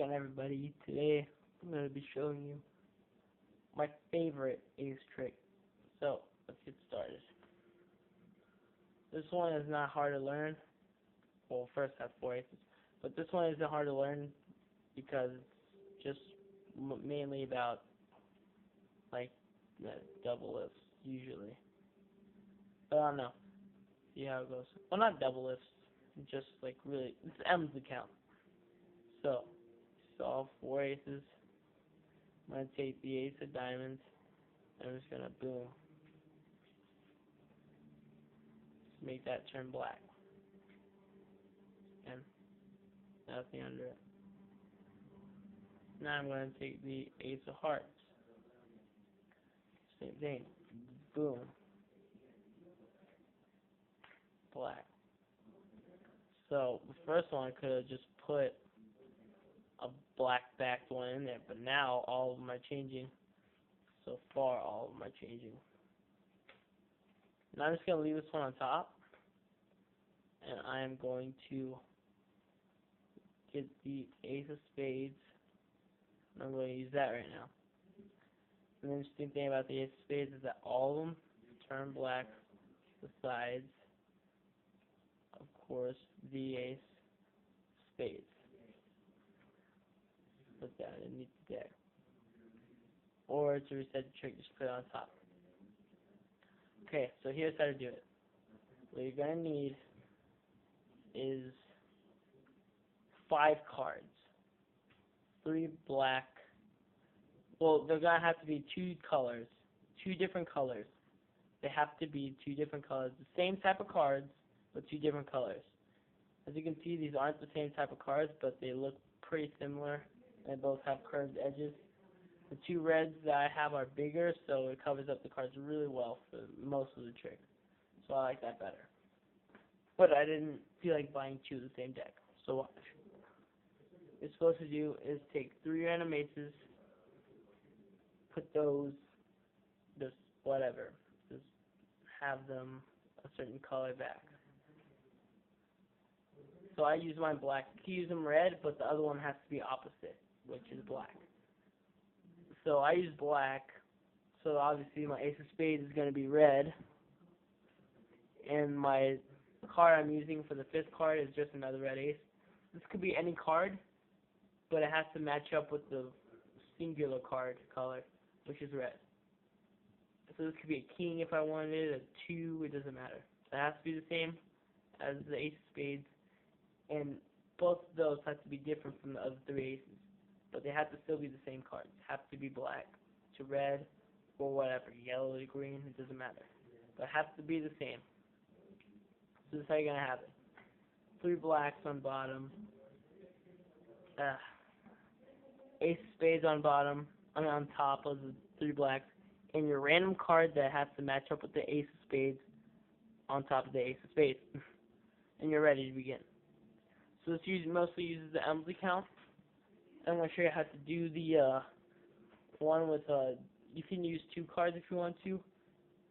again, everybody. Today I'm going to be showing you my favorite ace trick. So let's get started. This one is not hard to learn. Well, first I have 4 aces, but this one isn't hard to learn because it's just mainly about like double lifts usually. But I don't know. See how it goes. Well, not double lifts. Just like really, it's M's account. So, all 4 aces. I'm going to take the ace of diamonds, and I'm just going to boom. Just make that turn black. And nothing under it. Now I'm going to take the ace of hearts. Same thing. Boom. Black. So, the first one I could have just put a black backed one in there, but now all of them are changing. So far, all of them are changing. Now I'm just going to leave this one on top, and I am going to get the ace of spades, and I'm going to use that right now. And the interesting thing about the ace of spades is that all of them turn black besides, of course, the ace of spades. Put that underneath the deck. Or to reset the trick, just put it on top. Okay, so here's how to do it. What you're going to need is 5 cards. 3 black. Well, they're going to have to be 2 colors. 2 different colors. They have to be 2 different colors. The same type of cards, but 2 different colors. As you can see, these aren't the same type of cards, but they look pretty similar. They both have curved edges. The 2 reds that I have are bigger, so it covers up the cards really well for most of the trick. So I like that better. But I didn't feel like buying 2 of the same deck. So watch. What you're supposed to do is take 3 random aces, put those, just whatever, just have them a certain color back. So I use mine black. You can use them red, but the other one has to be opposite, which is black. So I use black, so obviously my ace of spades is going to be red, and my card I'm using for the 5th card is just another red ace. This could be any card, but it has to match up with the singular card color, which is red. So this could be a king if I wanted it, a 2, it doesn't matter. It has to be the same as the ace of spades, and both of those have to be different from the other 3 aces. But they have to still be the same cards. Have to be black to red or whatever, yellow to green, it doesn't matter. But it has to be the same. So this is how you're going to have it. 3 blacks on bottom. Ace of spades on bottom. On top of the 3 blacks. And your random card that has to match up with the ace of spades on top of the ace of spades. And you're ready to begin. So this mostly uses the Emsley count. I'm going to show you how to do the one with, you can use 2 cards if you want to.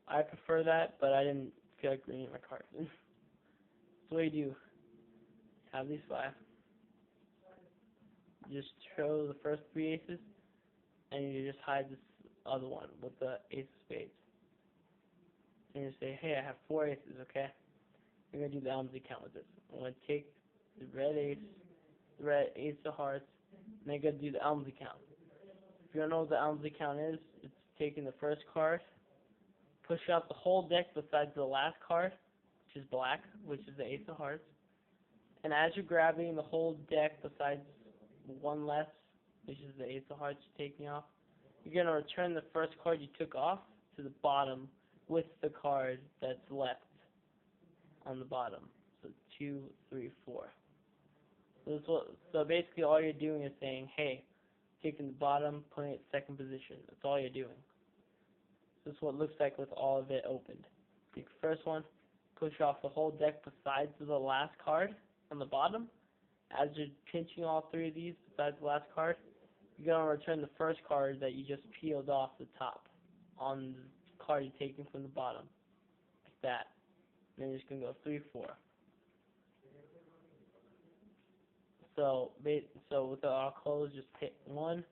I prefer that, but I didn't feel like bringing my cards in. So what you do, have these 5. Just show the first 3 aces, and you just hide this other one with the ace of spades. And you say, hey, I have 4 aces, okay? You're going to do the Emsley count with this. I'm going to take the red ace, the red ace of hearts, and then you're going to do the Emsley count. If you don't know what the Emsley count is, it's taking the first card, push out the whole deck besides the last card, which is black, which is the ace of hearts. And as you're grabbing the whole deck besides one less, which is the ace of hearts you're taking off, you're going to return the first card you took off to the bottom with the card that's left on the bottom. So 2, 3, 4. So basically all you're doing is saying, hey, taking the bottom, putting it second position. That's all you're doing. This is what it looks like with all of it opened. Take the first one, push off the whole deck besides the last card on the bottom. As you're pinching all 3 of these besides the last card, you're going to return the first card that you just peeled off the top on the card you're taking from the bottom. Like that. And then you're just going to go 3, 4. So with our close, just hit 1,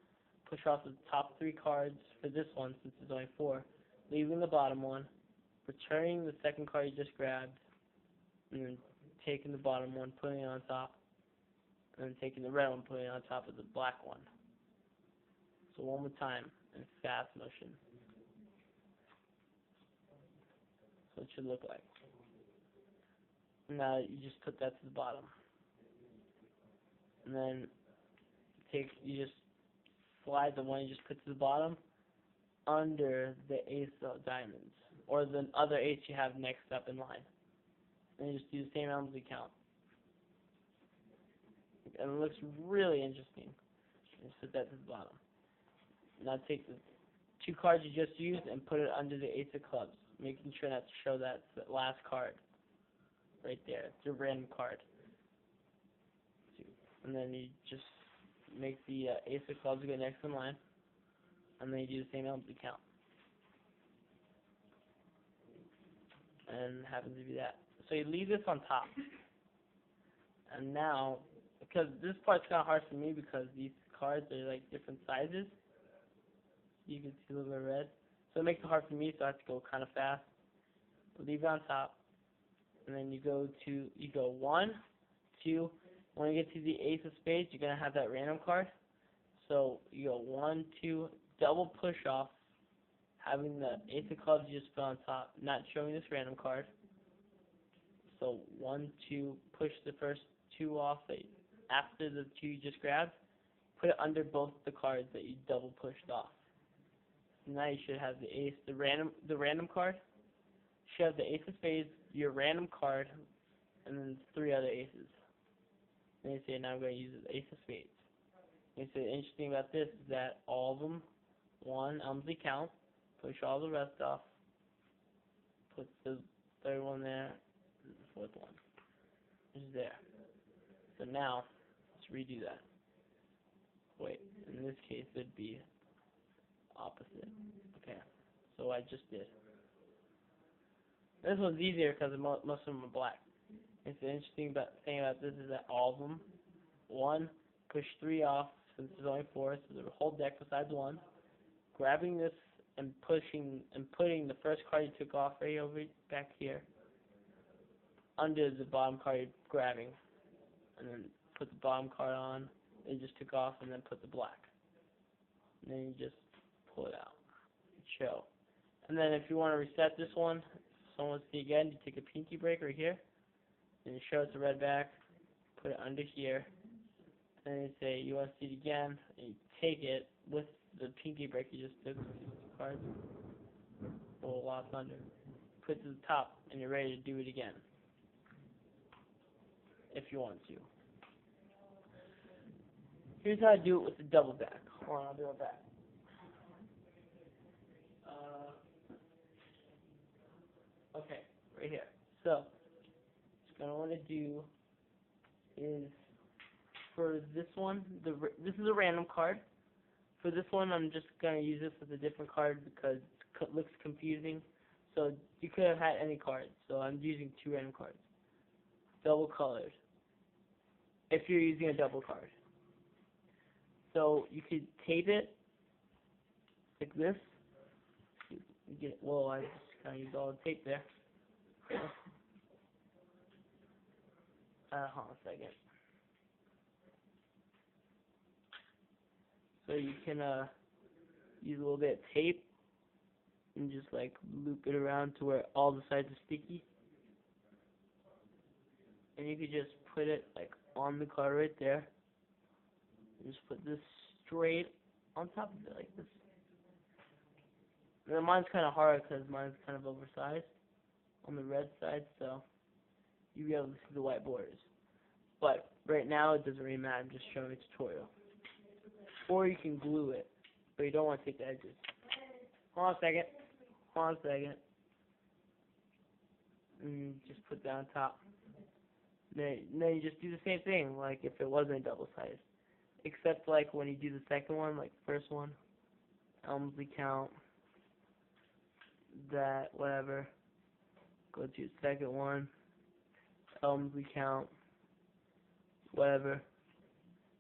push off the top 3 cards for this one since it's only 4, leaving the bottom one, returning the second card you just grabbed, and then taking the bottom one, putting it on top, and then taking the red one, putting it on top of the black one. So one more time in fast motion. So it should look like. Now you just put that to the bottom. And then you just slide the one you just put to the bottom under the ace of diamonds, or the other ace you have next up in line. And you just do the same Elmsley count. And it looks really interesting. Just put that to the bottom. Now take the 2 cards you just used and put it under the ace of clubs, making sure not to show that last card. Right there. It's a random card. And then you just make the ace of clubs go next in line. And then you do the same Elmsley count. And it happens to be that. So you leave this on top. And now, because this part's kind of hard for me because these cards are like different sizes. You can see a little bit of red. So it makes it hard for me, so I have to go kind of fast. Leave it on top. And then you go 1, 2. When you get to the ace of spades, you're going to have that random card. So you go 1, 2, double push off, having the ace of clubs you just put on top, not showing this random card. So 1, 2, push the first 2 off after the 2 you just grabbed. Put it under both the cards that you double pushed off. So now you should have the ace, the random card. You should have the ace of spades, your random card, and then 3 other aces. And you say, now I'm going to use the ace of spades. And you say, the interesting about this is that all of them, 1 Elmsley count, push all the rest off, put the 3rd one there, and the 4th one is there. So now, let's redo that. Wait, in this case, it'd be opposite. Okay, so I just did. This one's easier because most of them are black. It's the interesting thing about this is that all of them, 1, push 3 off since there's only 4, so the whole deck besides 1. Grabbing this and putting the first card you took off right over back here under the bottom card you're grabbing, and then put the bottom card on that you just took off, and then put the black. And then you just pull it out and show. And then if you want to reset this one, someone wants to see again, you take a pinky break right here, and you show it to red back, put it under here, and then you say you want to see it again, and you take it with the pinky break you just took, 2 cards, pull lots under, put it to the top, and you're ready to do it again, if you want to. Here's how I do it with the double back. Hold on, I'll do it back. Okay, right here. So, what I want to do is, for this one, this is a random card. For this one, I'm just going to use this as a different card because it looks confusing. So, you could have had any card. So, I'm using 2 random cards. Double colored. If you're using a double card. So, you could tape it like this. Well, I just kind of used all the tape there. Hold on a second. So you can use a little bit of tape and just like loop it around to where all the sides are sticky. And you could just put it like on the card right there. And just put this straight on top of it like this. And mine's kind of hard because mine's kind of oversized on the red side, so you'll be able to see the white borders. But right now it doesn't really matter, I'm just showing a tutorial. Or you can glue it, but you don't want to take the edges. Hold on a second. And just put that on top. Then you just do the same thing, like if it wasn't double-sided. Except like when you do the second one, like the first one, Elmsley count, that, whatever. Go to the second one, Elmsley count, whatever.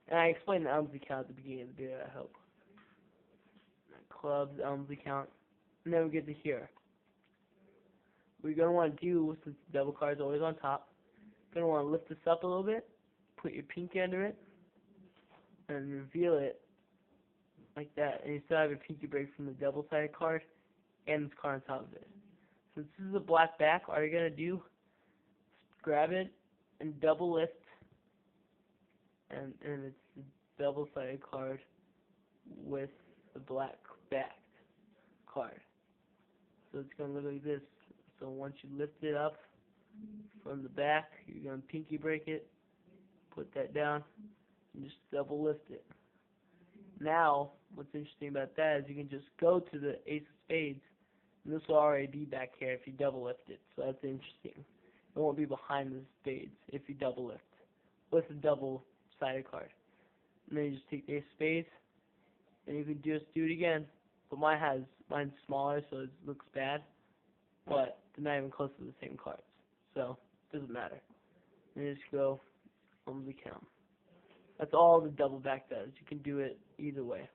And I explained the Elmsley count at the beginning of the video, I hope. Clubs, Elmsley count. And then we get to here. What you're going to want to do, since the double card is always on top, you're going to want to lift this up a little bit, put your pinky under it, and reveal it like that. And you still have your pinky break from the double-sided card and this card on top of it. Since this is a black back, all you're going to do is grab it and double lift, and it's the double-sided card with the black backed card. So it's going to look like this. So once you lift it up from the back, you're going to pinky break it, put that down, and just double lift it. Now, what's interesting about that is you can just go to the ace of spades, and this will already be back here if you double lift it. So that's interesting. It won't be behind the spades if you double lift with a double-sided card. And then you just take the ace of spades, and you can just do it again. But mine's smaller, so it looks bad. But they're not even close to the same cards. So, it doesn't matter. And you just go on the count. That's all the double back does. You can do it either way.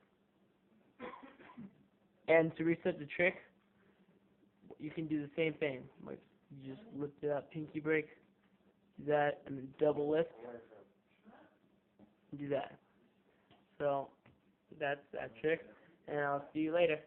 And to reset the trick, you can do the same thing. Like, you just lift it up, pinky break, do that, and then double lift, and do that. So, that's that trick, and I'll see you later.